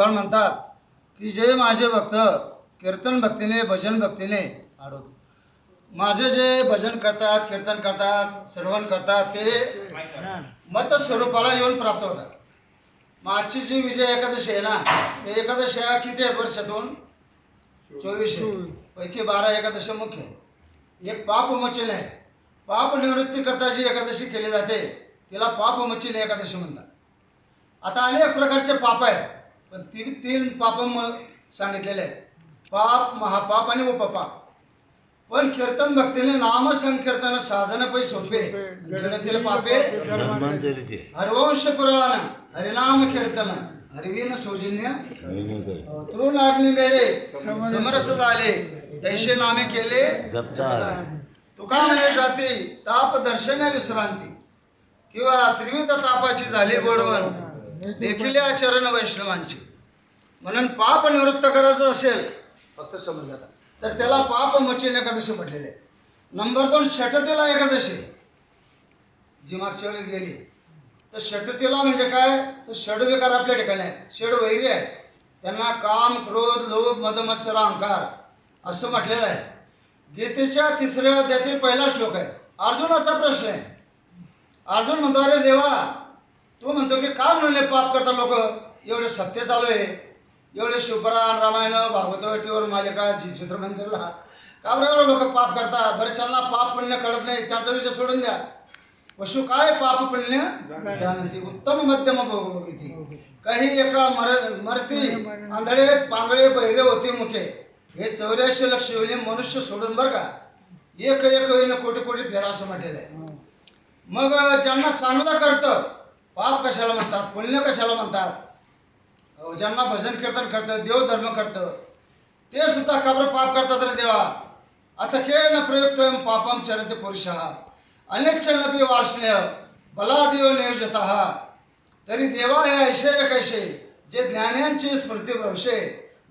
भगवान म्हणतात की जे माझे भक्त कीर्तन भक्तीने भजन भक्तीने आढळतो. माझे जे भजन करतात, कीर्तन करतात, श्रवण करतात ते मत स्वरूपाला येऊन प्राप्त होतात. मागची जी विजय एकादशी आहे ना, ते एकादशी किती आहेत वर्षातून? 24 पैकी 12 एकादशी मुख्य आहे. एक पापमोचन आहे. पाप निवृत्ती करता जी एकादशी केली जाते तिला पापमोचन एकादशी म्हणतात. आता अनेक प्रकारचे पाप आहेत, पण तीन पाप सांगितलेले आहेत: पाप, महापाप आणि उपपाप. पण कीर्तन भक्तीने नाम संकीर्तन साधन पै सोपे जगतील पापे हरवंश पुराण हरिनाम कीर्तन हरिवीन सौजन्य तरुण अग्नी मेळे समरस झाले तैसे नामे केले तुका म्हणे जाती ताप दर्शन विश्रांती किंवा त्रिविध तापाची झाली बोडवण देखील चरण वैष्णवांची. म्हणून पाप निवृत्त करायचं असेल फक्त समजलं तर त्याला पाप मोचन एकादशी म्हटलेले आहे. नंबर 2 षटतीला एकादशी जी मागच्या वेळेस गेली. तर षटतीला म्हणजे काय, तर षडविकार आपल्या ठिकाणी आहेत, षड वैरी आहेत. त्यांना काम, क्रोध, लोभ, मद, मत्सर, अहंकार असं म्हटलेलं आहे. गीतेच्या 3ऱ्या अध्यायातील पहिला श्लोक आहे. अर्जुनाचा प्रश्न आहे. अर्जुन म्हणतो, अरे देवा, तू म्हणतो की का म्हणले पाप करता लोक, एवढे सत्य चालू आहे, एवढे शिवपुराण, रामायण, भागवत, टीव्हीवर मालिका, जी चित्रमंदिरला का बरं लोक पाप करतात? बरं त्यांना पाप पुण्य कळत नाही, त्यांचा विषय सोडून द्या. पशु काय पाप पुण्य जानती उत्तम मध्यम भोगवती. काही एका मरती आंधळे पांगळे बहिरे होते मुखे. हे 84 लक्ष येऊन मनुष्य सोडून बरं का, एक होईन कोटी कोटी फेरा असं म्हटलेलं आहे. मग ज्यांना चांगलं करतं पाप कशाला म्हणतात, पुण्य कशाला म्हणतात? ज्यांना भजन कीर्तन करतं, देवधर्म करतं, ते सुद्धा का बरं पाप करतात रे देवा? आता केन प्रयुक्तम पापम चरते पुरुषः अनेक चलनपी वार्ष्ण्य बलादेव नियोजतः. तरी देवा हे ऐसे कैसे जे ज्ञानांची स्मृती भ्रवशे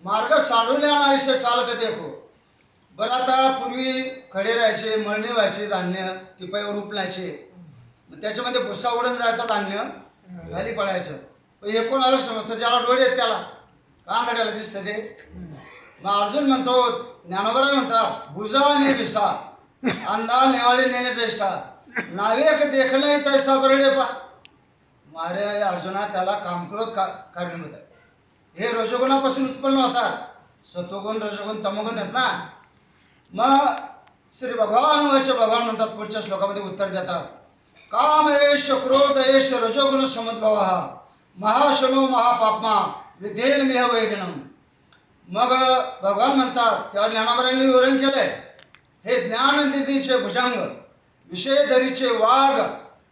मार्ग साडून आयुष्य चालत देखो. बरं आता पूर्वी खडे राहायचे, मळणी व्हायचे, धान्य टिपाईवर उपलायचे, त्याच्यामध्ये भुसा उडून जायचा, धान्य खाली पडायचं. हे कोणाला समजतं? ज्याला डोळे आहेत त्याला, कांगड्याला दिसतं ते. मग अर्जुन म्हणतो, ज्ञानोबराय म्हणतात, भुजा आणि भिसा अंधा नेवाळे नेणे जैसा नावेक देखलंय तैसा बरडे पा. मारे अर्जुना, त्याला कामक्रोध कारणीभूत आहे. हे रजोगुणापासून उत्पन्न होतात. सत्वगुण, रजोगुण, तमोगुण आहेत ना. मग श्री भगवान म्हणतात पुढच्या श्लोकामध्ये उत्तर देतात, काम एष क्रोध एष रजोगुण समुद्भव महाशनो महापापमा विधेन मेह वैरिणम. मग भगवान म्हणतात, त्या ज्ञानावरांनी विवरण केलंय, हे ज्ञाननिधीचे भुजंग, विषयधरीचे वाघ,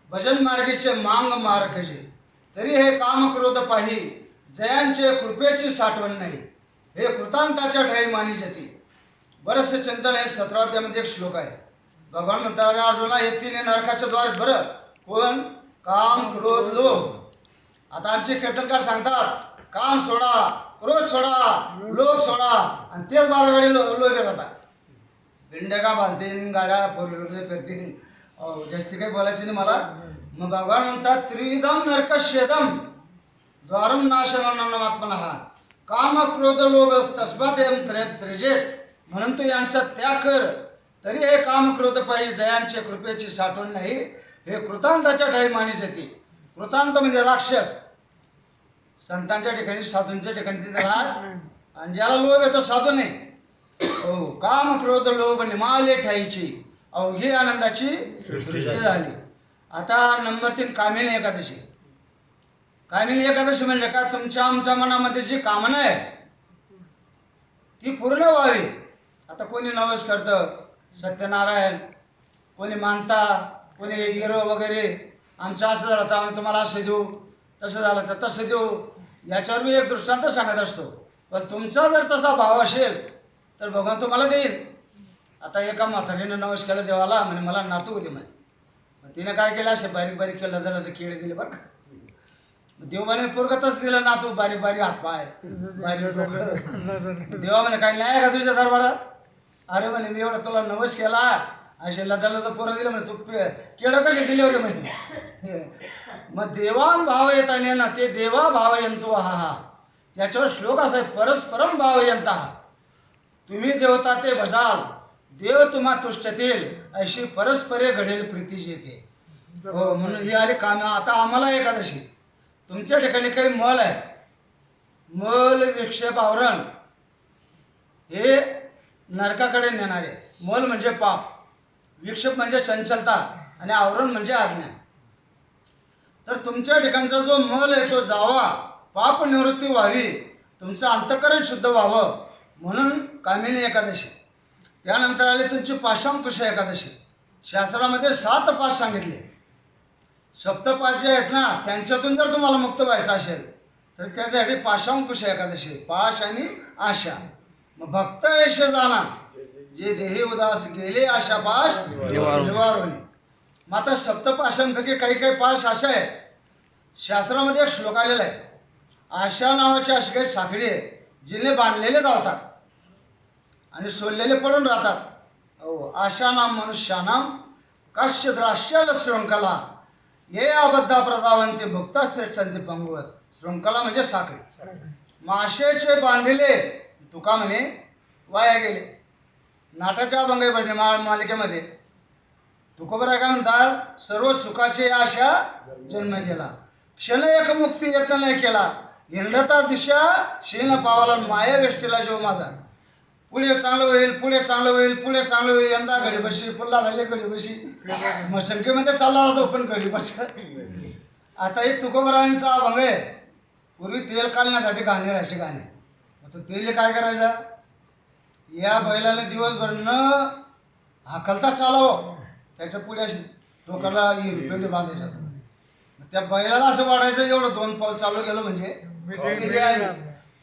भजन मार्गीचे मांग मारकजे. तरी हे काम क्रोध पाही जयांचे कृपेची साठवण नाही. हे कृतांताच्या ठाई मानी जाती. बरंचसे चिंतन हे 17व्या अध्यायामध्ये एक श्लोक आहे. भगवान म्हणतात, अरे अर्जुना, हे 3 नरकाच्या द्वार आहेत. बरं कोण? काम, क्रोध, लोभ. आता आमचे कीर्तनकार सांगतात, काम सोडा, क्रोध सोडा, लोभ सोडा, आणि तेच 12 गाडी लोभे राहतात. भिंड्या का बांधतील, गाड्या 4 व्हीलर फिरतील, जास्ती काही बोलायचं नाही मला. मग भगवान म्हणतात, त्रिविधम नरकश्येदम द्वारम नाशनमात्मनः काम क्रोध लोभ तस्मात् एवं त्रेजेत. म्हणून तू यांचा त्याग कर. तरी हे काम क्रोध पाहिजे जयांचे कृपेची साठवण नाही. हे कृतांताच्या ठाई मानी जाते. कृतांत म्हणजे राक्षस. संतांच्या ठिकाणी, साधूंच्या ठिकाणी तिथे राहत, आणि ज्याला लोभ येतो साधू नाही. हो, काम क्रोध लोभ निमाले ठाईची अवघी आनंदाची सृष्टी झाली. आता नंबर 3 कामिनी एकादशी. कामिनी एकादशी म्हणजे काय? तुमच्या आमच्या मनामध्ये जी कामना आहे ती पूर्ण व्हावी. आता कोणी नवस करतं, सत्यनारायण, कोणी मानता, कोणी हिरो वगैरे, आमचं असं झालं तर आम्ही तुम्हाला असं देऊ, तसं झालं तर तसं देऊ. याच्यावर मी एक दृष्टांत सांगत असतो. पण तुमचा जर तसा भाव असेल तर भगवान तुम्हाला देईल. आता एका म्हातारीनं नवस केला देवाला, म्हणे मला नातू होते म्हणे. तिने काय केलं, असे बारीक बारीक केलं झालं तर केळे दिले बरं का. देवाने पोरगतच दिलं नातू, बारीक बारीक हातपाय, बारीक डोकं. देवा म्हणे काय न्याय का तुझ्या दरबारात? अरे म्हणे मी एवढा तुला नवस केला, असे लदाला तर पोरं दिलं म्हणे, तू केळं कसे दिले होते म्हणे. मग देवान भाव येता ना ते देवा भाव यंतो हा. याच्यावर श्लोक असा आहे, परस्परम भावयंतः तुम्ही देवता ते भजाल, देव तुम्हा तुष्टतील, अशी परस्परे घडेल प्रीतीची येते. हो, म्हणून ही आली काम. आता आम्हाला एकादशी, तुमच्या ठिकाणी काही मल आहे, मल विक्षेप आवरण हे नरकाकडे नेणारे. मल म्हणजे पाप, विक्षेप म्हणजे चंचलता आणि आवरण म्हणजे आज्ञा. तर तुमच्या ठिकाणचा जो मल आहे तो जावा, पाप निवृत्ती व्हावी, तुमचं अंतःकरण शुद्ध व्हावं म्हणून कामिनी एकादशी. त्यानंतर आली तुमची पाशांकुश एकादशी. शास्त्रामध्ये 7 पाश सांगितले. सप्तपाश जे आहेत ना, त्यांच्यातून जर तुम्हाला मुक्त व्हायचं असेल तर त्याच्यासाठी पाशांकुश एकादशी, पाश आणि आशा. मग भक्त यश जाना, जे देही उदास गेले आशा पाश निवारोनी. मग आता सप्तपाशांपैकी काही काही पाश अशा आहेत. शास्त्रामध्ये एक श्लोक आलेला आहे, आशा नावाची अशी काही साखळी आहे, जिने बांधलेले धावतात आणि सोडलेले पडून राहतात. हो, आशा नाम मनुष्यानाम काश्य द्राश्याल शृंखला, ये अबद्धा प्रदावंती भुक्तास्त्रेच्छन्ति पंगवत. शृंखला म्हणजे साखळी. माशेचे बांधिले तुका म्हणे वाया गेले. नाटाच्या अभंग भजनी मालिकेमध्ये तुकोबरा काय म्हणतात, सर्व सुखाची आशा जन्म गेला, क्षण एक मुक्ती यत्न नाही केला, हिंडता दिशा शीन पावाला माया वेष्टीला जीव माझा. पुढे चांगलं होईल, पुढे चांगलं होईल, पुढे चांगलं होईल, यंदा घडी बशी, पुल्ला झाले घडी बशी. मग संख्येमध्ये चालला जातो पण घडी बस. आता एक तुकोबरायांचा अभंग आहे, पूर्वी तेल काढण्यासाठी गाणे राहायचे गाणे. मग तो तेल काय करायचा, या बैलाने दिवसभर न हाकलता चालावं, त्याच्या पुढे अशी डोक्याला पेंडी बांधायच्या. त्या बैलाला असं वाटायचं एवढं 2 पाऊल चालू गेलो म्हणजे पेंडी आली.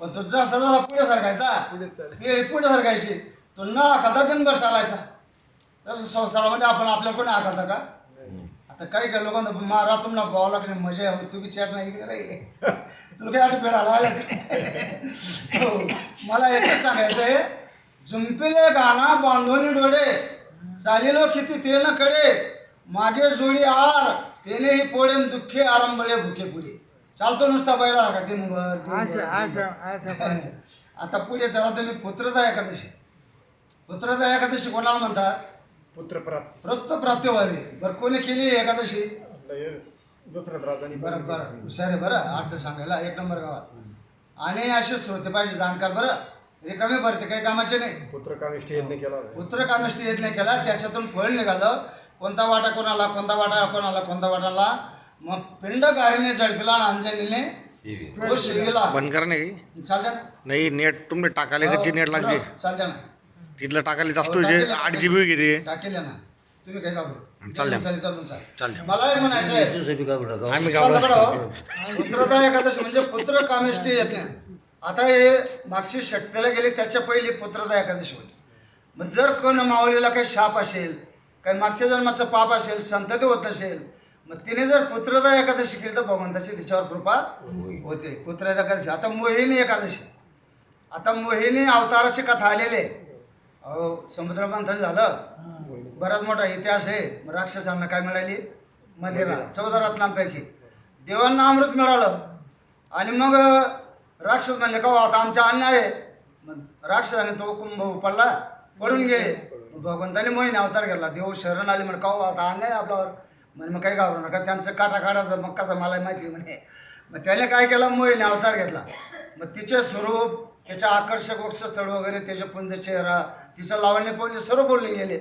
पण तो जसा जसा पुढे सरकायचा, पुढे सरकायची, तो न हाकलता दिनभर चालायचा. तसं संसारामध्ये आपण आपल्याला कोणी हाकलता का? आता काही काही लोकांना मारा तुम्हाला भावा लागले मजा आहे, तू विचार नाही इकडे रे, तुला काही आठ पेढा आला. हो, मला एकच सांगायचं आहे, झुंपिले गाणा बांधोनी डोळे, चालिलो किती तेल न कडे, मागे जोडी आर तेनेही पोडेन दुःखे आरंभळे भुके पुढे. चालतो नुसता बैला का दिनभर. आता पुढे चला तुम्ही पुत्रदा एकादशी. पुत्रदा एकादशी कोणाला म्हणतात? पुत्रप्राप्ती व्हावी. बरं, कोणी केली एकादशी? बरं बरं, हुशार आहे बरं, अर्थ सांगायला 1 नंबर गावात. आणि असे श्रोते पाहिजे जाणकार बरं, रिकामे भरते काही कामाचे नाही. पुत्रकामेष्टी यज्ञ केला, त्याच्यातून फळ निघालं. कोणता वाटा कोणाला, कोणता वाटा कोणाला, कोणता वाटाला. मग पिंड गारीने झडपिला आणि अंजनीने तो शिवीला. बंद कर नाही चालते ना? नाही, नेट तुम्ही टाकायला कच्ची नेट लागते, चालते ना? तिथलं टाकायला जास्त 8 GB घेते. टाकेल ना तुम्ही, काय घाबरू चालेल. चालेल. मला एक म्हणायचं आहे, आम्ही पुत्रदा एकादशी म्हणजे पुत्र कामेष्टी यज्ञ. आता हे मागची षटतेला गेली, त्याच्या पहिली पुत्रदा एकादशी होती. मग जर कोण माऊलीला काही शाप असेल, काही मागच्या जन्माचं पाप असेल, संतती होत असेल, मग तिने जर पुत्रदा एकादशी केली तर भगवंताची तिच्यावर कृपा होते. पुत्रदा एकादशी. आता मोहिनी एकादशी. आता मोहिनी अवताराची कथा आलेली आहे. अहो, समुद्र मंथन झालं, बराच मोठा इतिहास आहे. राक्षसांना काय मिळाली? मदिरा. 14 रत्नांपैकी देवांना अमृत मिळालं. आणि मग राक्षस म्हणले का आता आमच्या अन्याय आहे. मग राक्षसाने तो कुंभ उपडला, पडून गेले. भगवंताने मोहिनी अवतार घेतला. देव शरण आले म्हणे का आता अन्याय आपल्यावर. म्हणे मग काही घाबरू नका, त्यांचं काटा काढायचं मग कसा मला माहिती म्हणे. मग त्याने काय केलं, मोहिनी अवतार घेतला. मग तिचे स्वरूप, त्याच्या आकर्षक वक्षस्थळ वगैरे, त्याचे पुंज चेहरा, तिचं लावण्य पवले सर्व बोलले गेले,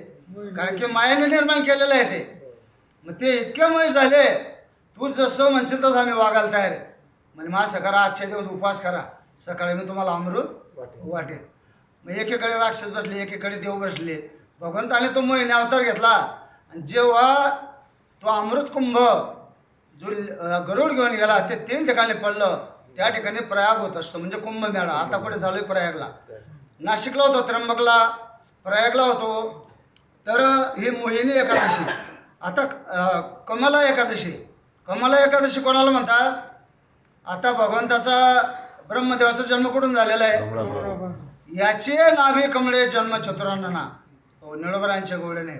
कारण की मायाने निर्माण केलेलं आहे ते. मग ते इतके मय झाले, तू जसं म्हणशील तसं आम्ही वागायला तयार आहे. म्हणजे मग असं करा, आजच्या दिवस उपवास करा, सकाळी मी तुम्हाला अमृत वाटेल. मग एकीकडे राक्षस बसले, एकीकडे देव बसले. भगवंताने तो मोहिनी अवतार घेतला. आणि जेव्हा तो अमृत कुंभ जो गरुड घेऊन गेला, ते 3 ठिकाणी पडलं. त्या ठिकाणी प्रयाग होत असतो, म्हणजे कुंभमेळा. आता कुठे झालं आहे? प्रयागला. नाशिकला होतो, त्र्यंबकला, प्रयागला होतो. तर ही मोहिनी एकादशी. आता कमला एकादशी. कमला एकादशी कोणाला म्हणतात? आता भगवंताचा ब्रह्मदेवाचा जन्म कुठून झालेला आहे? याचे नावे कमळे जन्म चतुरांना, हो, निळोबरांच्या गोडीने.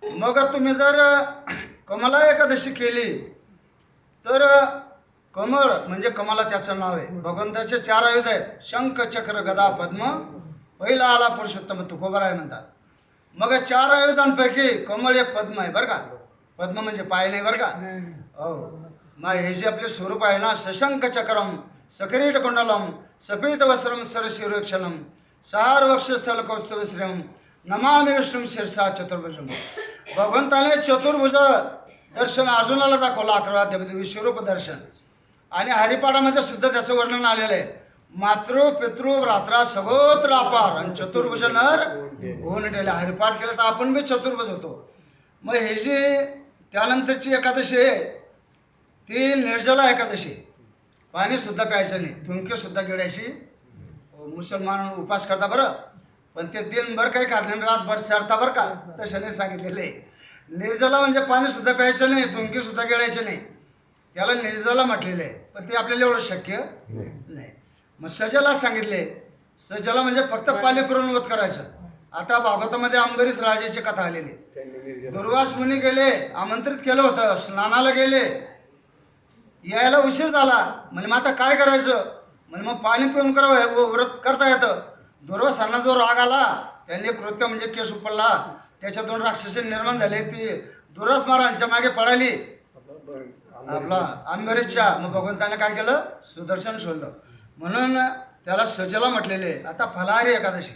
मग तुम्ही जर कमला एकादशी केली तर कमळ म्हणजे कमला त्याचं नाव आहे. भगवंताचे 4 आयुध आहेत, शंख चक्र गदा पद्म. पहिला आला पुरुषोत्तम तुकोबराय म्हणतात. मग 4 आयुधांपैकी कमळ एक पद्म आहे बरं का. पद्म म्हणजे पाय नाही बरं का. हो, मग हे जे आपले स्वरूप आहे ना, सशंख चक्रम सकिरीट कुंडलम सफेद वस्त्रम सरशिरोक्षणम सार वक्षस्थल कौस्तुभश्रियम नमामि विष्णुम शिरसा चतुर्भुजम. भगवंताने चतुर्भुज दर्शन अर्जुनाला दाखवलं 11 अध्यायामध्ये विश्वरूप दर्शन. आणि हरिपाठामध्ये सुद्धा त्याचं वर्णन आलेलं आहे. मातृ पितृ भ्रात्रा सगोत्र अपार आणि चतुर्भुज नर होऊन ठेवले. हरिपाठ केलं तर आपण बी चतुर्भुज होतो. मग हे जी त्यानंतरची एकादशी आहे ती निर्जला एकादशी. पाणी सुद्धा प्यायचं नाही, थुंके सुद्धा गिळायची. मुसलमान उपास करता बरं, पण ते दिनभर काही खात नाही, रातभर चारता बरं का. तशाने सांगितलेलं आहे. निर्जला म्हणजे पाणी सुद्धा प्यायचं नाही, थुंके सुद्धा गिळायचे नाही, त्याला निर्जला म्हटलेलं आहे. पण ते आपल्याला एवढं शक्य नाही. मग सजला सांगितले. सजला म्हणजे फक्त पाली पुरून वध करायचं. आता भागवतामध्ये अंबरीश राजाची कथा आलेली. दुर्वास मुनी गेले, आमंत्रित केलं होतं, स्नानाला गेले, यायला उशीर झाला. म्हणजे मग आता काय करायचं. म्हणजे मग पाणी पिऊन करावं, व्रत करता येतं. दुर्वासांना जो राग आला, त्यांनी कृत्य म्हणजे केस उपडला, त्याच्या 2 राक्षसी निर्माण झाले. ती दुर्वास महाराजांच्या मागे पडाली आपला अंबरीशच्या. मग भगवंताने काय केलं, सुदर्शन सोडलं. म्हणून त्याला सजला म्हटलेले. आता फलाहारी एकादशी,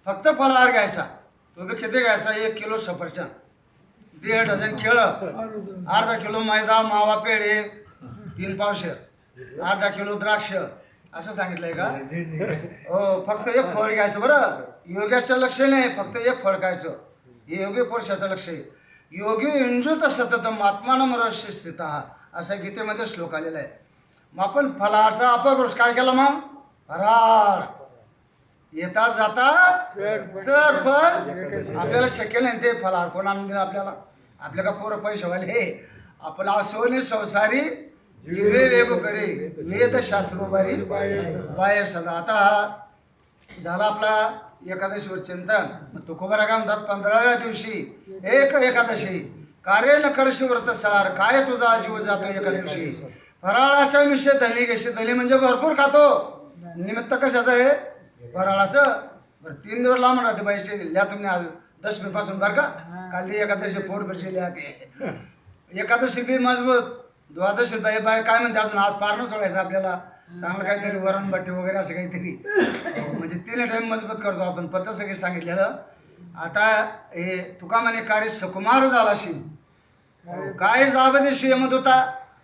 फक्त फलाहार घ्यायचा. तो बी किती घ्यायचा, 1 किलो सफरचंद, 1.5 डझन केळं, अर्धा किलो मैदा, मावा पेढे, 3 पावशेर, अर्धा किलो द्राक्ष, असं सांगितलंय का. हो, फक्त 1 फळ घ्यायचं बरं. योग्याचं लक्ष नाही, फक्त 1 फळ खायचं. हे योगी पुरुषाचं लक्ष आहे. योगी युंजुत सततम आत्मानं रस्य स्थित, असा गीतेमध्ये श्लोक आलेला आहे. मग आपण फलाहारचा अपभ्रंश काय केला, मग फराळ येता जाता चर फळ आपल्याला शक्य नाही ते फलाहार. कोण आणून दिलं आपल्याला. आपल्या का पोरं पैसेवाले हे. आपण असोनी संसारी जिवे वेग करे वेद शास्त्रोबारी बाय सदा. आता हा झाला आपला एकादशीवर चिंतन. मग तुकोबारा काय म्हणतात, 15व्या दिवशी एक एकादशी कार्य न करशी व्रत सार, काय तुझा जीव जातो एका दिवशी. फराळाचा विषय धनी घेशी. धनी म्हणजे भरपूर खातो. निमित्त कशाचं आहे, फराळाचं. बरं 3 दिवस लांब राहते बाईचे. लिहा तुम्ही आज दशमीपासून बरं का. काल एकादशी पोट भरशी लिहा ते. एकादशी बी मजबूत. द्वादशी बाई काय म्हणते अजून, आज पारणं सोडायचं आपल्याला. चांगलं काहीतरी वरण बट्टी वगैरे असं काहीतरी, म्हणजे 3 टाईम मजबूत करतो आपण. पत्ता सगळी सांगितलेलं. आता हे तुका म्हणे कार्य सुकुमार झालाशी, काय जाबदेशी यमत होता.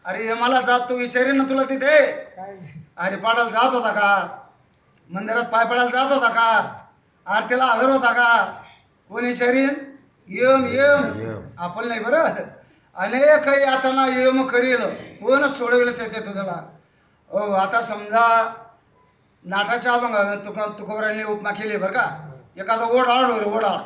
अरे यमाला जात तो विचारेन ना तुला तिथे. अरे पाडायला जात होता का, मंदिरात पाय पडायला जात होता का, आरतीला हजर होता का, कोण विचारीन. यम यम आपण नाही बरं. अनेक यातना यम करील, कोणच सोडविलं ते तुझला. हो, आता समजा नाटाच्या अभंग तुकोबरांनी उपमा केली बरं का. एखादा ओढाळ ढोर ओढाळ,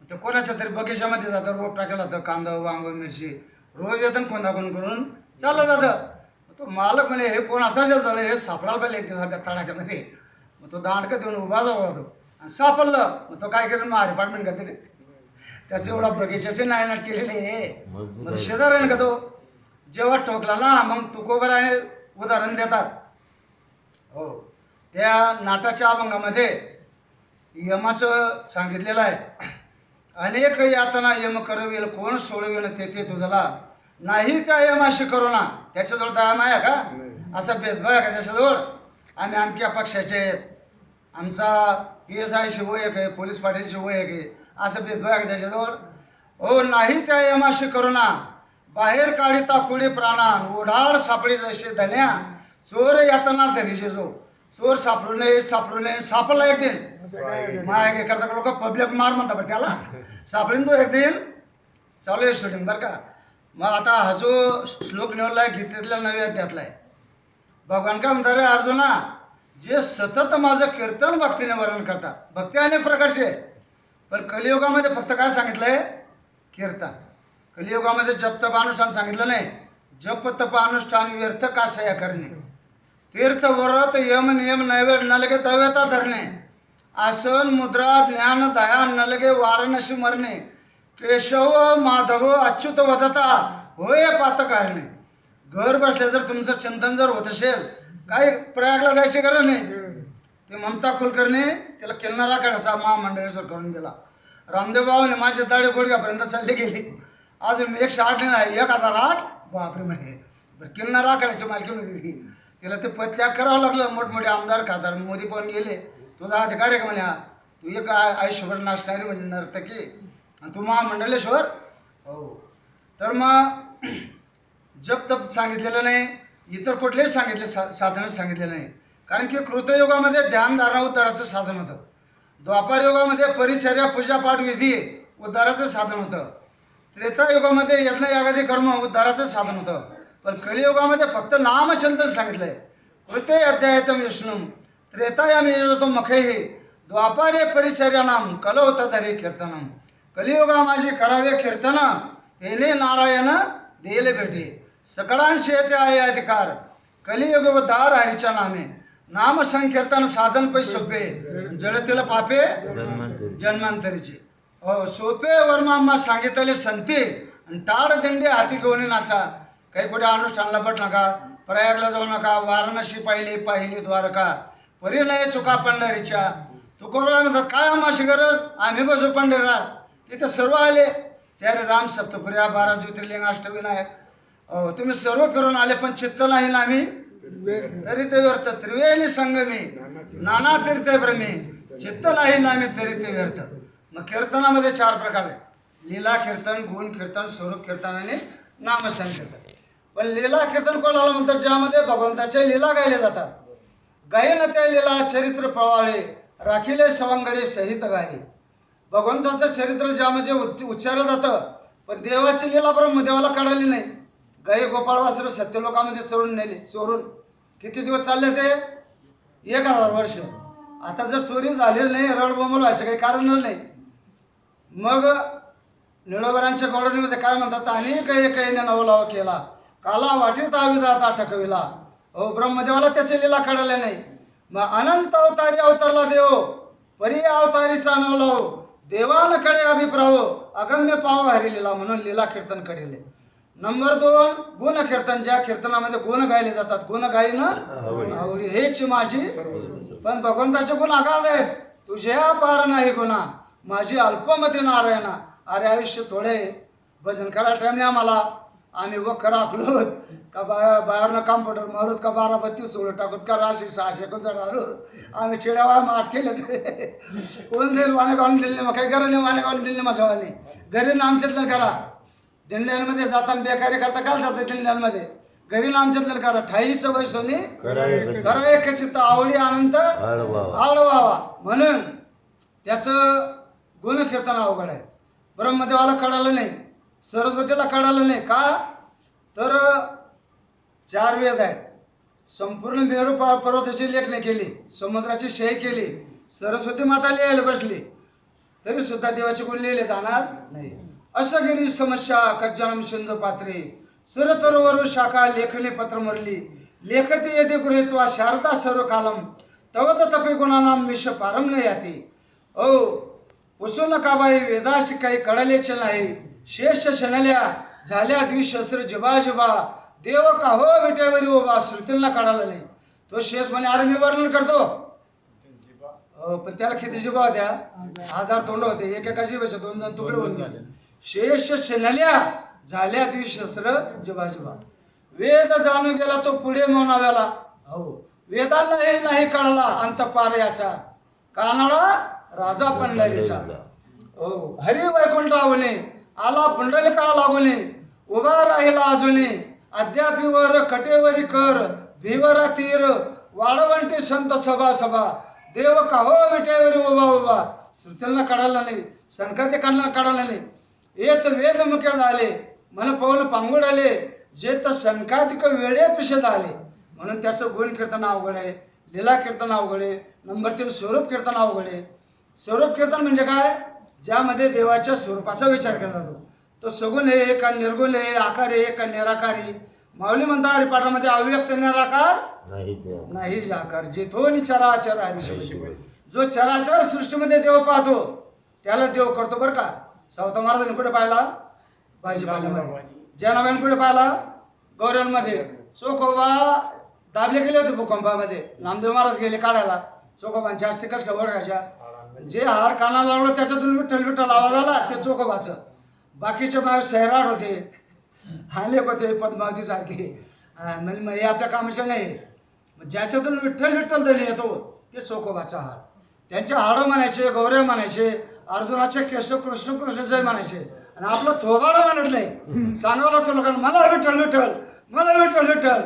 ते कोणाच्या तरी बगीच्यामध्ये जातं, रोप टाकेला तर कांदा वांग मिरची रोज येतं खोंदाखोन करून चाललं जातं. तो मालक म्हणे हे कोण असा झालं, हे सापडायला पाहिजे एक दिवस तडाख्यामध्ये. मग तो दांडकं देऊन उभा जाऊ तो आणि सापडलं. मग तो काय करेन, मग डिपार्टमेंट करते रे. त्याचे एवढा बगीच्याचे नायनाट केलेले. मग शेजार आहे का तो. जेव्हा ठोकला ना, मग तुकोबराय उदाहरण देतात. हो, त्या नाटाच्या अभंगामध्ये यमाचं सांगितलेलं आहे. अनेक यातना यम करवेल, कोण सोडवेल ते तुझला. नाही त्या यमाशी करुणा. त्याच्याजवळ दया माया का, असा भेदभाव आहे का त्याच्याजवळ. आम्ही आमच्या पक्षाचे आहेत, आमचा PSI वय एक आहे, पोलीस पाटीलशी वय एक आहे, असं भेदभाव आहे का त्याच्याजवळ. हो, नाही त्या यमाशी करुणा. बाहेर काढिता कुळी प्राणान, ओढाळ सापडी जसे धन्या. चोर यातना धरीचे जो. चोर सापडू नये सापडला एक दिन. माया करता लोक पब्लिक मार म्हणतात बरं त्याला. सापडीन तो एक दिन. चालू आहे शूटिंग बरं का. मग आता हा जो श्लोक निवडला आहे गीतेतल्या 9व्या अध्यायातला आहे. भगवान काय म्हणतात रे अर्जुना, जे सतत माझं कीर्तन भक्तीने वर्णन करतात. भक्ती अनेक प्रकारची आहे, पण कलियुगामध्ये फक्त काय सांगितलंय, कीर्तन. कलियुगामध्ये जप तप अनुष्ठान सांगितलं नाही. जप तप अनुष्ठान व्यर्थ काशया करणे, तीर्थ व्रत यम नियम नैवेद्य न लगे तव्यता धरणे, आसन मुद्रा ज्ञान दया न लगे वाराणसी मरणे, केशव माधव अच्युत वदता होय पात कारणे. घर बसल्या जर तुमचं चिंतन जर होत असेल, काय प्रयागला जायची गरज नाही. ते ममता कुलकर्णी त्याला किन्नारा काढायचा महामंडळेश्वर करून दिला. रामदेव बाबाने माझे दाढी गुडघ्यापर्यंत चालले गेले. अजून 108 नाही, 1008 बापरे म्हणे. बरं किन्नारा काढायची मालकी होती. तिला ते पत्त्याग करावं लागलं. मोठमोठे आमदार खासदार मोदी पण गेले. तुझा अधिकार आहे का म्हणे, तू एक आयुष्यभर नाचणारी म्हणजे नर्तकी आणि तू महामंडलेश्वर. हो, तर मग जप तप सांगितलेलं नाही, इतर कुठलेच सांगितले साधनं सांगितलेलं नाही. कारण की कृतयुगामध्ये ध्यानधारणा उद्धाराचं साधन होतं. द्वापार युगामध्ये परिचर्या पूजापाठ विधी उद्धाराचं साधन होतं. त्रेतायुगामध्ये यज्ञ यागादी कर्म उद्धाराचं साधन होतं. पण कलियुगामध्ये फक्त नामचिंतन सांगितलंय. कृते अध्यायतम विष्णू त्रेतायामी यजतो मखेही द्वापारे परिचर्यानाम कलवत धरे कीर्तनम. कलियुगा माझी करावे कीर्तन येणे नारायण देले भेटे. सकळांशी येते आहे अधिकार कलियुग उद्धार हरीच्या नामे. नाम संकीर्तन साधन पै सोपे जळतील पापे जन्मांतरीचे. हो, सोपे वर्मा सांगितले संती आणि टाळ दिंडी हाती घेऊन नाचा. काही कुठे अनुष्ठानला पट नका, प्रयागला जाऊ नका, वाराणसी पाहिली द्वारका परी नाही चुका पंढरीच्या. तुकोबरा म्हणतात काय आम्हाशी गरज, आम्ही बसू पंढरीला. तिथे सर्व आले, 4 धाम सप्तपुर्या 12 ज्योतिर्लिंग अष्टविनायक. तुम्ही सर्व फिरून आले पण चित्त नाही ना आम्ही तरी ते व्यर्थ. त्रिवेणी संगमी नाना तीर्थे भ्रमी चित्त नाही ना आम्ही तरी ते व्यर्थ. मग कीर्तनामध्ये 4 प्रकार आहेत. लीला कीर्तन, गुण कीर्तन, स्वरूप कीर्तन आणि नामसंकीर्तन. पण लीला कीर्तन कोणाला म्हणतात, ज्यामध्ये भगवंताच्या लीला गायल्या जातात. गायन त्या लीला चरित्र प्रवाळे राखिले सवंगडे सहित गाये. भगवंताचं चरित्र ज्यामध्ये उच्चारलं जातं, पण देवाची लीला ब्रह्मदेवाला कळाली नाही. गाई गोपाळ वासर सत्यलोकामध्ये चोरून नेले. चोरून किती दिवस चालले ते, 1000 वर्ष. आता जर चोरी झालेली नाही, रडबोंबल व्हायचं काही कारण नाही. मग निळोबरांच्या गौडणीमध्ये काय म्हणतात, आणि काही नवलाव केला काला वाटीत आविदाता ठकविला. हो, ब्रह्मदेवाला त्याची लीला कळाल्या नाही. मग अनंत अवतारी अवतरला देव परी अवतारीचा नवलाव देवानकडे अभिप्राव अगम्य पाव हरी लीला. म्हणून लीला कीर्तन कळले. नंबर 2 गुण कीर्तन, ज्या कीर्तनामध्ये गुण गायले जातात. गुण गायनं आवडी हेच माझी. पण भगवंताचे गुण आगाध आहेत. तुझ्या पार नाही गुन्हा माझी अल्पमती नारायणा. अरे आयुष्य थोडे भजन करा टाइम नाही आम्हाला. आम्ही वखर आखलो का बाहेरनं कॉम्प्युटर मारूत का 12-32 सोळं टाकूत का 600 आलो. आम्ही चिड्यावा माठ केले. कोण देईल वाणे गाळून दिले मग काही गरज नाही. वाणे गाळून दिले माझ्यावाले घरी नामचिंतन करा. दिंड्यांमध्ये जाताना बेकारी करता काय जातं दिंड्यांमध्ये, घरी नामचिंतन करा. ठाईचं वैसोनी करा एक चित्त आवडी आनंद आवडवावा. म्हणून त्याचं गुणकीर्तन अवघड आहे. ब्रह्मदेवाला कळालं नाही, सरस्वतीला कळालं नाही. का तर 4 वेद आहेत. संपूर्ण मेरू पर्वताची लेखणी केली, समुद्राची शय केली, सरस्वती माता लिहायला बसली, तरी सुद्धा देवाचे गुण लिहिले जाणार नाही. असगिरी समस्या कज्जनम सिंधू पात्रे सुरतरोवर शाखा लेखने पत्र मुरली लेखते येते गृहीत्वा शारदा सर्व कालम तवत तपे गुणानाम मिश पारम न याती. ओ पुसू नका बाई वेदाशी काही कळलेचे नाही. शेष शनल्या झाल्या द्विशस्त्र जिबा जिबा देव का हो विटेवरी उभा. श्रुतींना काढायला नाही. तो शेष म्हणे अरे मी वर्णन करतो. हो, पण त्याला किती जिबा होत्या, 1000 तोंड होते. एकेका जिबाचे 2-2 तुकडे होऊन गेले. शेष शनल्या झाल्या द्विशस्त्र जिबा जिबा. वेद जाणू गेला तो पुढे मौनाव्याला. हो, वेदांनाही नाही कळला अंत पार याचा. कानाडा राजा पंढरीचा. हो, हरी वैकुंठावने आला पुंडलिका लागुने उभा राहिला अजूने अद्यापीवर कटेवरी कर भिवरा तीर वाळवंटी संत सभा सभा देव का हो विटेवरी उभा उभा. श्रुतींना काढायला नाही, संकते काढायला नाही. येत वेद मुख्य झाले मन पाऊल पांगुडले जे तर संकातिक वेळे पिशे झाले. म्हणून त्याचं गुण कीर्तन अवघड आहे, लीला कीर्तन अवघड आहे. नंबर 3 स्वरूप कीर्तन अवघड आहे. स्वरूप कीर्तन म्हणजे काय, ज्यामध्ये देवाच्या स्वरूपाचा विचार केला जातो. तो सगुण आहे का निर्गुण आहे, आकार आहे का निराकारी. माऊली म्हणता हरिपाठामध्ये अव्यक्त निराकार नाही आकार जेथो चराचर हरिशब्द. जो चराचर सृष्टीमध्ये देव पाहतो त्याला देव करतो बरं का. सावता महाराजांनी कुठे पाहिला, भाजीपाल्यामध्ये. जनाबाईंनी कुठे पाहिला, गौऱ्यांमध्ये चोखोबा दाबले गेले होते भूकंपामध्ये, नामदेव महाराज गेले काढायला चोखोबांच्या अस्तिकच का ओळखायच्या. जे हाड कानाला लावलं त्याच्यातून विठ्ठल विठ्ठल आवाज आला ते चोखोबाचं. बाकीचे बाहेर सैराट होते, आले होते पद्मावती सारखे, म्हणजे हे आपल्या कामाच्या नाही. ज्याच्यातून विठ्ठल विठ्ठल ध्वनी येतो ते चोखोबाचा हाड. त्यांच्या हाडं म्हणायचे, गौऱ्या म्हणायचे, अर्जुनाचे केशव कृष्ण कृष्णजय म्हणायचे, आणि आपलं थोबाडं म्हणत नाही. सांगावं लागतं लोकांना मला विठ्ठल विठ्ठल, मला विठ्ठल विठ्ठल.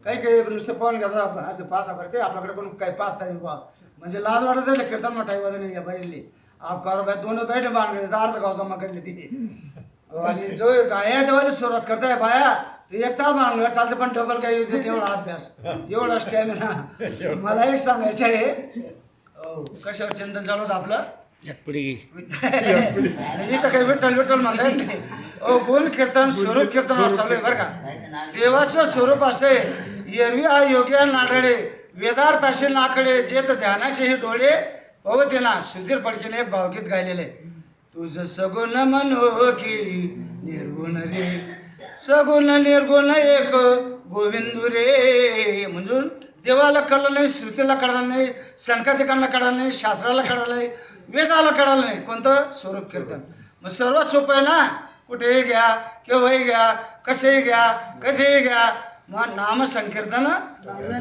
काही काही नुसतं पाहून घ्यायचं असं पाहता करते, आपल्याकडे कोण काही पाहता नाही बा, म्हणजे लाज वाटत आहे. कीर्तन मोठाई वाजून नाही पाहिजे आप करो बाय, दोनच बैठे बांधले अर्ध गाव जमा करले तिथे. आणि जो गाया देवाला सुरुवात करताय बाया ते एक तास बांधलं चालते, पण डबल काही येते तेवढा अभ्यास, एवढा स्टॅमिना. मला एक सांगायचं आहे, कशावर चिंतन चालू होतं आपलं, इथं काही विठ्ठल विठ्ठल म्हणता येत नाही. गुण कीर्तन स्वरूप कीर्तनावर चालू आहे बरं का. देवाचं स्वरूप असे एरवी हा योग्य नाडळे वेदार्थ असे नाकडे जेत ध्यानाचे हे डोळे पवते ना. सुधीर फडकेने एक भावगीत गायलेले, तुझ सगुण मनो की निर्गुण रे, सगुण निर्गुण एक गोविंदू रे. म्हणून देवाला कळलं नाही, श्रुतीला कळलं नाही, संकातिकांना कळलं नाही, शास्त्राला कळलं नाही, वेदाला कळलं नाही, कोणतं स्वरूप कीर्तन. मग सर्वात सोपं आहे ना, कुठेही घ्या, केव्हाही घ्या, कसेही घ्या, कधीही घ्या. मग नाम संकीर्तन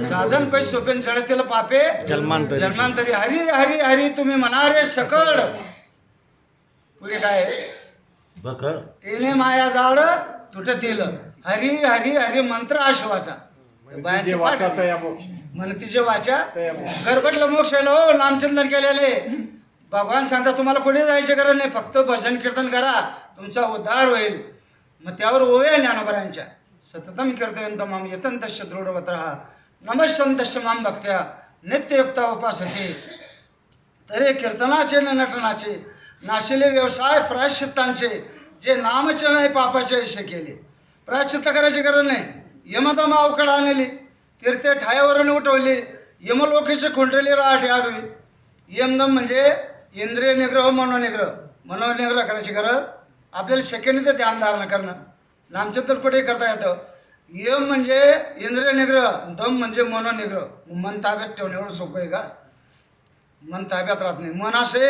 साधन पैसे सोपे जडतील पापे जन्मांतरी. हरी हरी हरी तुम्ही म्हणा रे सकळ. पुढे काय तेने माया जाळ तुटतील. हरी हरी हरी मंत्र आशवाचा म्हणतीचे वाचा गरबटलं मोक्ष हो नामचंदन केलेले. भगवान सांगता तुम्हाला कोणी जायची गरज नाही, फक्त भजन कीर्तन करा तुमचा उद्धार होईल. मग त्यावर ओव्या ज्ञानोबरांच्या सततम कीर्तयंतमाम यतंतश्च दृढवतः नमस्संतश्च माम भक्त्या नित्ययुक्ता उपासते. तरी कीर्तनाचे न नटनाचे नाशिले व्यवसाय प्रायश्चित्तांचे जे नामचरण आहे पापाचे ऐसे केले. प्रायश्चित्त करायची गरज नाही. यमदम अवकड आणली तीर्थे ठायावरून उठवली, यमलोकीचे खुंटली राठ यावी. यमदम म्हणजे इंद्रिय निग्रह मनोनिग्रह. मनोनिग्रह करायची गरज आपल्याला शक्य नाही ते ध्यान धारणा करणं. नामचिंतन कुठेही करता येतं. यम म्हणजे इंद्रिय निग्रह, दम म्हणजे मनोनिग्रह. मन ताब्यात ठेवणं एवढं सोपं आहे का? मन ताब्यात राहत नाही. मन असे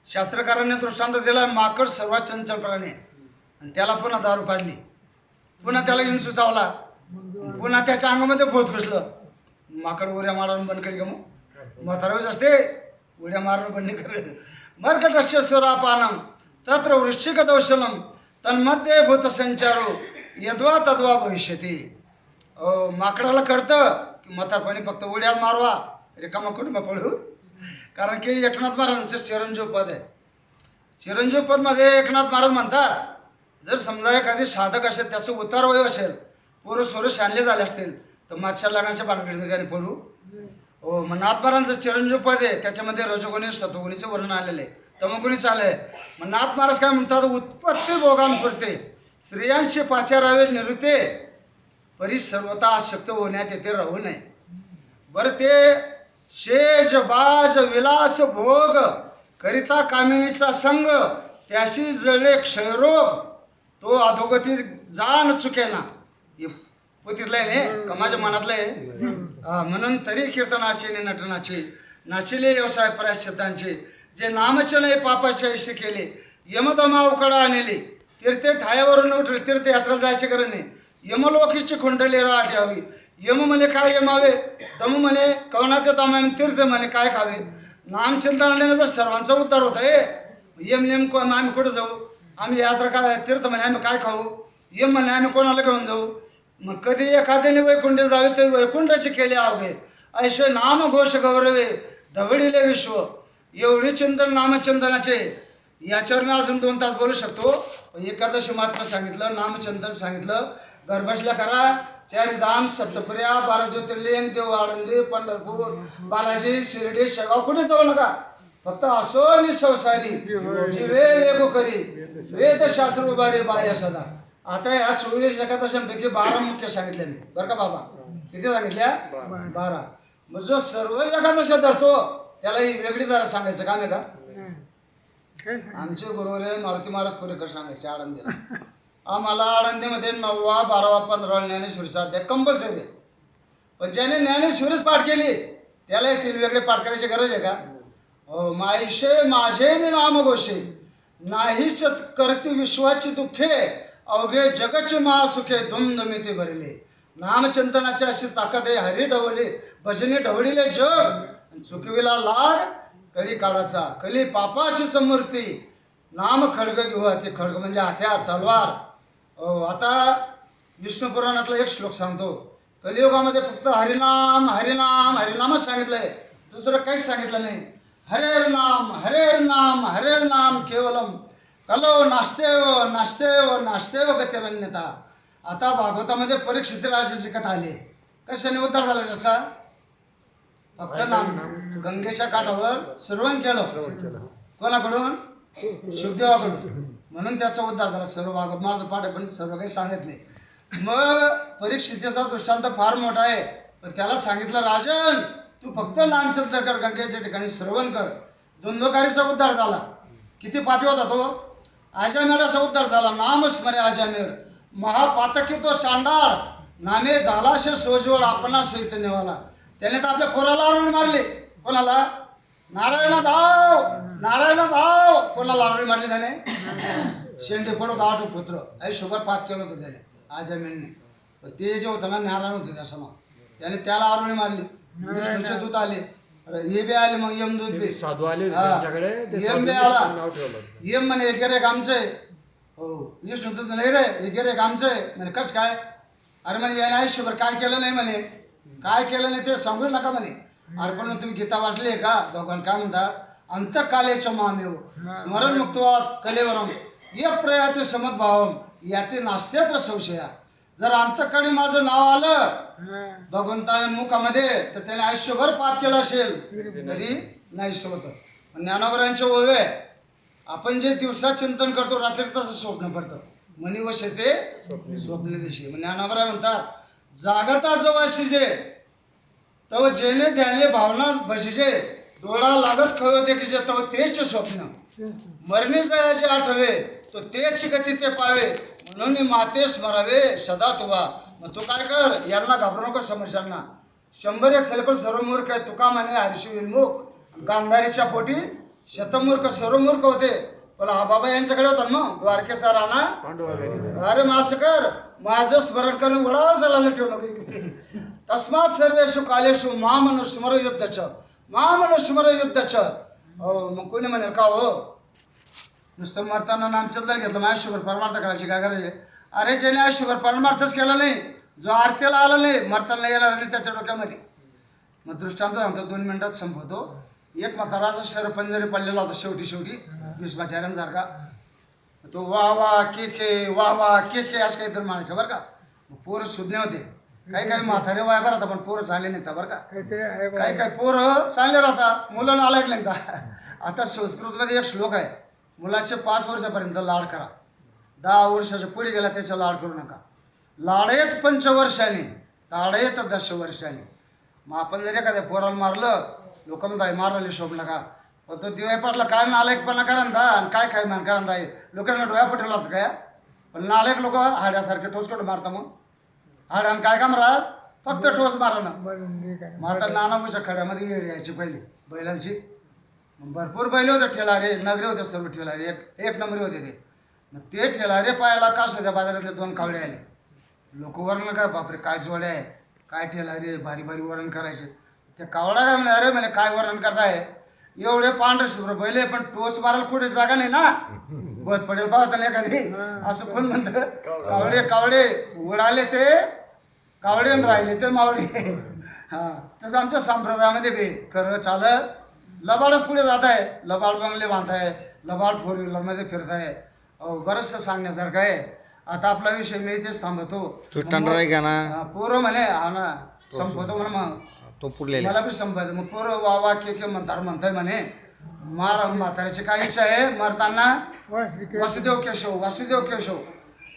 शास्त्रकारांनी दृष्टांत दिला, माकड सर्वात चंचल प्राणी, आणि त्याला पुन्हा दारू काढली, पुन्हा त्याला इंसू चावला, पुन्हा त्याच्या अंगामध्ये भूत घुसलं. माकड उड्या मारून बंद करी का? मग म्हातारावीच असते उड्या मारणं बंद कर. मर्कटस्य स्वरापानम तत्र वृश्चिक दौशलम तन्मध्ये भूत संचारो यद्वा तद्वा भविष्यती. माकडाला कळतं की म्हातारपणी फक्त उड्या मारवा, रिकामा कुटुंब पडू. कारण की एकनाथ महाराजांचं चिरंजीव पद आहे. चिरंजीव पदमध्ये एकनाथ महाराज म्हणतात, जर समजा एखादी साधक असेल, त्याचं उतार वय असेल, पोरं सोरं शानले झाले असतील, तर मागच्या लग्नाच्या भानगडीमध्ये त्याने पडू. हो, मग नाथ महाराजांचं चिरंजीव पद आहे, त्याच्यामध्ये रजोगुणी सत्वगुणीचं वर्णन आलेलं आहे, तमगुणीचं आलं आहे. मग नाथ महाराज काय म्हणतात, उत्पत्ती भोगांपुरते स्त्रियांशी पाचारावे निवृत्ते परी सर्वता आसक्त होण्यात येते राहू नये. बरं, ते शेज बाज विलास भोग करिता कामिनीचा संग त्याशी जळे क्षयरोग तो अधोगती जाण चुकेना. पोतीतलं आहे का माझ्या मनातलं आहे. म्हणून तरी कीर्तनाचे आणि नटनाचे नाशिले व्यवसाय प्रायश्चित्तांचे जे नामचले पापाचे ऐसे केले. यमदमा उकडा आणली तीर्थे ठायावरून उठले. तीर्थयात्रा जायची गरज नाही. यमलोकीची कुंडली राठ यावी. यम म्हणे काय यमावे, दम म्हणे कवनात दम, तीर्थ म्हणे काय खावे. नामचिंतनाने तर सर्वांचा उद्धार होत आहे. यम नेमको आम्ही कुठं जाऊ, आम्ही यात्रा काय, तीर्थ म्हणे आम्ही काय खाऊ, यम म्हणे आम्ही कोणाला घेऊन जाऊ. मग कधी एखाद्याने वैकुंठ जावे ते वैकुंठाचे केले आवगे. ऐसे नाम घोष गौरवे धवडिले विश्व. एवढी चिंतन नामचिंतनाचे. याच्यावर मी अजून 2 तास बोलू शकतो. एकादशी महात्मा सांगितलं, नामचिंतन सांगितलं, घरबसल्या करा. 4 धाम, सप्तपुर्या, 12 ज्योतिर्लिंग, देव आळंदी, पंढरपूर, बालाजी, शिर्डी, शेगाव, कुठे जाऊ नका. फक्त असो नि संसारी जीवे लेखो करी वेद शास्त्र उभारे बाह्य सदा. आता या 24 एकादशांपैकी 12 मुख्य सांगितले मी बरं का बाबा. किती सांगितल्या? 12. मग जो सर्व एकादशा धरतो त्याला ही वेगळी जरा सांगायचं काम आहे का? आमचे गुरुवार मारुती महाराज पुरेकर सांगायचे आळंदीला. आम्हाला आळंदीमध्ये 9वा 12वा 15वा ज्ञानेश्वरीचा अध्याय कंपल्सरी आहे. पण ज्याने ज्ञानेश्वरीच पाठ केली त्याला हे 3 वेगळे पाठ करायची गरज आहे का? हो, मायशे माझे नाम घोषे नाहीच करती विश्वाची दुःखे अवघे जगचे महासुखे दुमदुमीते भरले. नामचिंतनाची अशी ताकद आहे. हरी ढवळे भजनी ढवळीले जग चुकविला लाग कळी काळाचा कली पापाचीच मूर्ती नाम खडग घेऊ. ते खडग म्हणजे हत्यार तलवार. आता विष्णू पुराणातला एक श्लोक सांगतो. कलियुगामध्ये फक्त हरिनाम हरिनाम हरिनामच सांगितलंय, दुसरं काहीच सांगितलं नाही. हरेर नाम हरेर नाम केवलम कलो नास्तेव नास्तेव नास्तेव गतिरन्यता. आता भागवतामध्ये परीक्षित राजाची कथा आली. कशाने उद्धार झाला त्याचा? फक्त नाम. गंगेच्या काठावर श्रवण केलं. कोणाकडून? शुभदेवाकडून. म्हणून त्याचा उद्धार झाला. सर्व भागवत माझं पाठ पण सर्व काही सांगितले. मग परीक्षितेचा दृष्टांत फार मोठा आहे. पण त्याला सांगितलं राजन तू फक्त नामचिंतन कर, गंगेच्या ठिकाणी श्रवण कर. द्वंद्वकारीचा उद्धार झाला. किती पापी होता तो? आजामेडाचा उद्धार झाला. नाम स्मरे आजामेड महापातकी तो चांडाळ नामे झाला शे सोजवळ आपणा सहित नेवाला. त्याने तर आपल्या पोराला आरोळी मारली. कोणाला? नारायण धाव नारायण धाव. कोणाला आरोळी मारली त्याने? शेंडे पडत 8 पुत्र आयुष्यभर पाप केलं होतं त्याने आजामेडने. पण ते जे होतं ना नारायण होतं त्याचं नाव. त्याने त्याला आरोळी मारली. विष्णूचे दूत आले, हे बी आले. मग यमदूत बी साधू आले त्यांच्याकडे. ते यम बी साधूने आला. नाव ठेवलं. यम म्हणे हे गिरेक आमचं आहे. हो विष्णू नाही रे हे गिरेक आमचं आहे. म्हणे कसं काय? अरे म्हणे याने आयुष्यभर काय केलं नाही म्हणे. काय केलं नाही ते सांगू नका म्हणे. अरे पण तुम्ही गीता वाचली आहे का? दोघांना काय म्हणतात? अंतकालेच्या मामेव स्मरण मुक्तवाद कलेवरम ये प्रयाते समद्भावम याते नास्त्यात्र संशया. जर अंतकाळी माझं नाव आलं भगवंताच्या मुखामध्ये तर त्याने आयुष्यभर पाप केलं असेल तरी नाही होतं. ज्ञानावरांचे ओवे आपण जे दिवसात चिंतन करतो रात्री तसं स्वप्न पडतं. मनी वश ते स्वप्न दिशी. ज्ञानावरा म्हणतात जागता जवा शिजे तव जेने ध्याने भावना भजिजे डोळा लागत खवते की जे तव तेच स्वप्न मरणी जयाचे आठवे तो तेच गती ते पावे म्हणून माते स्मरावे सदा तुवा. मग तू काय कर, यांना घाबरू नको समस्यांना. 100 असेल पण सर्व मूर्ख आहे. तुका म्हणे हरिशी विनमुख गांधारीच्या पोटी शतमूर्ख सर्व मूर्ख होते. पण हा बाबा यांच्याकडे होता मग द्वारकेचा राणा. अरे मग असं कर, माझं स्मरण करून उडा झाला ठेवू नको. तस्मात सर्वेषु कालेषु महामनुस्मर युद्धच महामनुस्मर युद्धच. हो मग कोणी म्हणेल का हो नुसतं मरताना नामचिंतन घेतलं मग आयुष्यभर परमार्थ करायची काय करायचे? अरे ज्याने आयुष्यभर परमार्थच केला नाही, जो आरतीला आला नाही, मरताना येणार नाही त्याच्या डोक्यामध्ये. मग दृष्टांत सांगतो 2 मिनिटात संपवतो. एक म्हाताराचा शहर पंजरी पडलेला होता शेवटी भीष्माचार्यांसारखा. तो वा वा के के असं काहीतरी म्हणायचं बरं का. मग पोरं सुज्ञ होते. काही म्हातारे वाया बरं होता पण पोरं चालले नाही बरं का. काही पोरं चांगले राहतात. मुलं नालायक नाही का. आता संस्कृतमध्ये एक श्लोक आहे, मुलाचे 5 वर्षापर्यंत लाड करा, 10 वर्षाच्या पुढे गेला त्याचा लाड करू नका. लाडेत 5 वर्षांनी ताडेत 10 वर्षांनी. मग आपण जर एखाद्या पोराला मारलं लोक म्हणतात मारले शोभ नका. पण तो दिवाय पाटला काय नालायकपणा करा ना आणि काय मान करा आहे. लोकांना डोळ्या फुटेला होतं काय. पण नालायक लोक हाड्यासारखे टोच करून मारता. मग हाड्यानं काय काम राहत फक्त टोच मारा ना. मग आता नानामुच्या खड्यामध्ये येड यायची पहिली बैलांची. भरपूर बैल होते ठेलारे नगरे होते सर्व ठेलारे एक नंबरी होते ते. मग ते ठेलारे पायाला कास होत्या. बाजारातले 2 कावडे आले. लोक वरण काय बापरे काय जोड्या आहे काय ठेलारे भारी वरण करायचे. ते कावडा काय म्हणे अरे म्हणे काय वरण करताय एवढे पांढरे शुभ्र बैल आहे पण टोच मारायला कुठे जागा नाही ना. बस पडेल पाहता नाही एखादी असं कोण म्हणतं. कावडे उडाले ते कावडे राहिले ते मावडे. हां तसं आमच्या संप्रदायामध्ये बी खरं चालत लबाडच पुढे जात आहे. लबाड बंगले बांधताय, लबाड 4 व्हीलरमध्ये फिरताय. बरंचसं सांगण्यासारखं आहे. आता आपला विषय मी इथेच थांबवतो. पोरं म्हणे हा ना संपवतो म्हणा. मग तो पुढले मला बी संपवायचं. मग पोरं वा के म्हणताय म्हणे म्हाताऱ्याची काय इच्छा आहे मरताना वासुदेव केशव.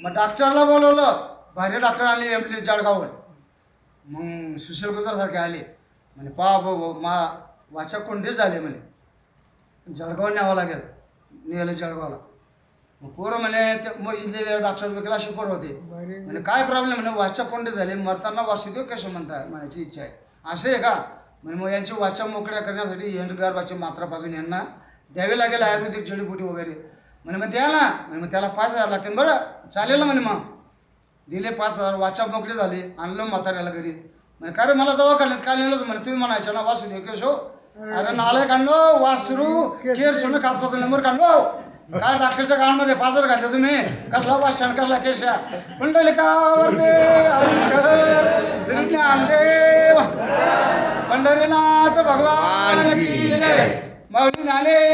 मग डॉक्टरला बोलवलं. भारी डॉक्टर आले एमपी जळगाववर. मग सुशील गुजरसारखे आले म्हणे पहा वाचा कोंडीच झाले म्हणे. जळगाव न्यावं लागेल. नेलं जळगावला. मग पोरं म्हणे मग इथले डॉक्टर वगैरे असे पोरं होते म्हणजे काय प्रॉब्लेम म्हणे वाचा कोंडे झाले मरताना वाचू देऊ कसं म्हणताय म्हणायची इच्छा आहे असे आहे का म्हणजे मग यांची वाचा मोकळ्या करण्यासाठी गारबाची मात्रा पाजून यांना द्यावे लागेल आयुर्वेदिक जडीबुटी वगैरे म्हणे मग द्या ना म्हणे मग त्याला 5,000 लागतील बरं चालेल ना म्हणे मग दिले 5,000 वाचा मोकळे झाले आणलं म्हाताऱ्याला घरी म्हणे काय रे मला दवाखान्यात काय नेलं होतं म्हणे तुम्ही म्हणायचं ना वासू देव केशो अरे नालाय काढलो वासरू केर सोनं खातो नंबर काढलो काय डॉक्टरच्या काळामध्ये पाजर घातले तुम्ही कसला भाषण कसला केशा पुंडलिकावरती ज्ञानदेव पंढरीनाथ भगवान की जय. माऊली नाले